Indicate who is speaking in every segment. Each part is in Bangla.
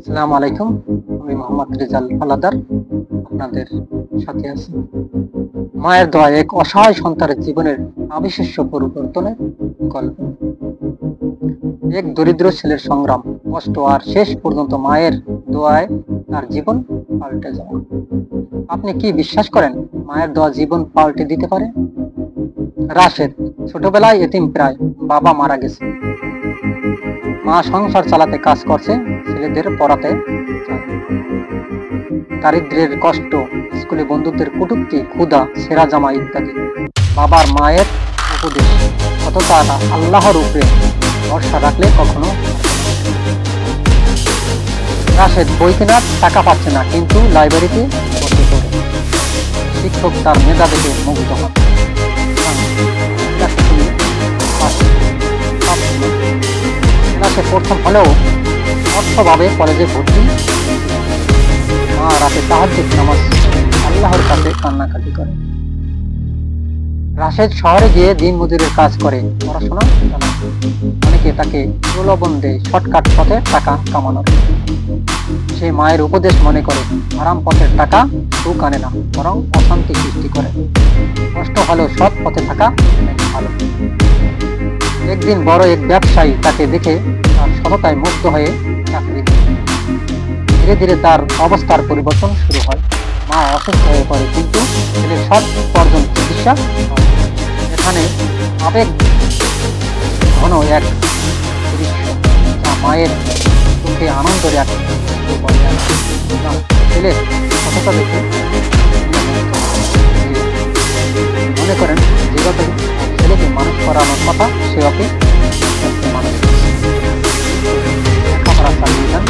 Speaker 1: আসসালামু আলাইকুম। আমি মোহাম্মদ রেজাল হালাদার আপনাদের সাথে আছি। মায়ের দোয়া এক অসহায় সন্তানের জীবনের অবিশ্বাস্য পরিবর্তনের গল্প। এক দরিদ্র ছেলের সংগ্রাম, কষ্ট আর শেষ পর্যন্ত মায়ের দোয়ায় তার জীবন পাল্টে যাওয়া। আপনি কি বিশ্বাস করেন মায়ের দোয়া জীবন পাল্টে দিতে পারে? রাশেদ ছোটবেলায় এতিম প্রায়, বাবা মারা গেছে। মা সংসার চালাতে কাজ করছে, ছেলেদের পড়াতে চায়। দারিদ্র্যের কষ্ট, স্কুলে বন্ধুদের কটূক্তি, ক্ষুধা, ছেঁড়া জামা ইত্যাদি। বাবার মায়ের উপদেশ, সততা আল্লাহর উপরে ভরসা রাখলে কখনো। রাশেদ বই কেনার টাকা পাচ্ছে না, কিন্তু লাইব্রেরিতে বসে পড়ে। শিক্ষক তার মেধা দেখে মুগ্ধ হন। ক্লাসে প্রথম হলেও অর্থভাবে কলেজে ভর্তি। মা রাতে তাহাজ্জুদ নামাজ আল্লাহর কাছে কান্নাকাটি করে। রাশেদ শহরে গিয়ে দিন মজুরের কাজ করে পড়াশোনা চালায়। অনেকে তাকে প্রলোভন দেয় শর্টকাট পথে টাকা কামানোর। সে মায়ের উপদেশ মনে করে, আরাম পথের টাকা সুখ আনে না, বরং অশান্তি সৃষ্টি করে। কষ্ট হলেও সৎ পথে থাকা ভালো। একদিন বড় এক ব্যবসায়ী তাকে দেখে তার সততায় মুগ্ধ হয়ে চাকরি দেয়। ধীরে ধীরে তার অবস্থার পরিবর্তন শুরু হয়। মা অসুস্থ হয়ে পড়ে, কিন্তু ছেলের সৎ উপার্জন চিকিৎসা হয়। এখানে আবেগ ঘন এক দৃশ্য, যা মায়ের চোখে আনন্দের এক ছেলের সততা দেখে মনে করেন যেভাবে ছেলেকে মানুষ করানোর কথা, সেভাবে মানুষ লেখাপড়া চালিয়ে যান,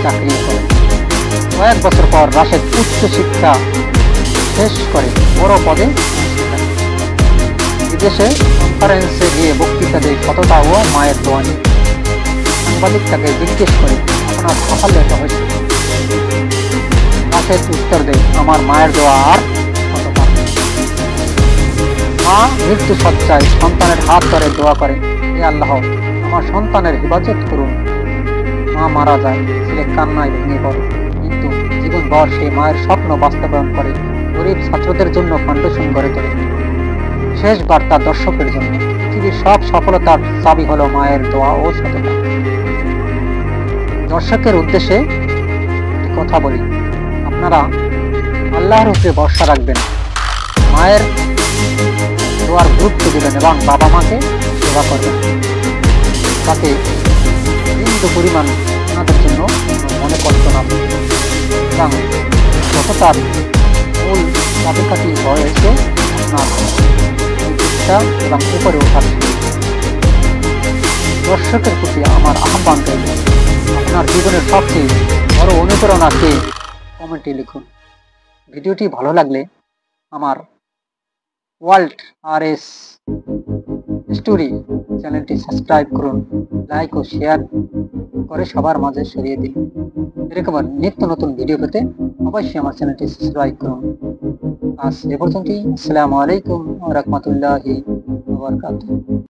Speaker 1: চাকরি করেন। কয়েক বছর পর রাশেদ উচ্চ শিক্ষা শেষ করে বড় পদে বিদেশে কনফারেন্সে গিয়ে বক্তৃতা দেয় সততা ও মায়ের দোয়া নিয়ে। সাংবাদিক তাকে জিজ্ঞেস করে, আপনার সাফল্যটা হয়েছে? রাশেদ উত্তর দেয়, আমার মায়ের দোয়া আর সততা। মা মৃত্যু সজ্জায় সন্তানের হাত ধরে দোয়া করে, হে আল্লাহ, আমার সন্তানের হেফাজত করুন। মা মারা যায়, ছেলে কান্নায় ভেঙে পড়ে, কিন্তু জীবনভর সে মায়ের স্বপ্ন বাস্তবায়ন করে। গরিব ছাত্রদের জন্য ফাউন্ডেশন গড়ে তোলে। শেষ বার্তা দর্শকের জন্য, পৃথিবীর সব সফলতার চাবি হলো মায়ের দোয়া ও সততা। দর্শকের উদ্দেশ্যে একটি কথা বলি, আপনারা আল্লাহর উপরে ভরসা রাখবেন, মায়ের দোয়ার গুরুত্ব দিবেন এবং বাবা মাকে সেবা করবেন। তাতে বিন্দু পরিমাণ ওনাদের জন্য মনে কষ্ট না, এবং সততার মূল চাবিকাঠি হয়েছে আপনার ইচ্ছা এবং উপরে ওঠার। দর্শকের প্রতি আমার আহ্বান রইল, আপনার জীবনের সবচেয়ে বড় অনুপ্রেরণা কে? কমেন্টে লিখুন। ভিডিওটি ভালো লাগলে আমার ওয়ার্ল্ড RS স্টোরি চ্যানেলটি সাবস্ক্রাইব করুন, লাইক ও শেয়ার করে সবার মাঝে ছড়িয়ে দিন। এরকম নিত্য নতুন ভিডিও পেতে অবশ্যই আমার চ্যানেলটি সাবস্ক্রাইব করুন। আজ এ পর্যন্তই। আসসালামু আলাইকুম ওয়া রাহমাতুল্লাহি ওয়া বারাকাতুহু।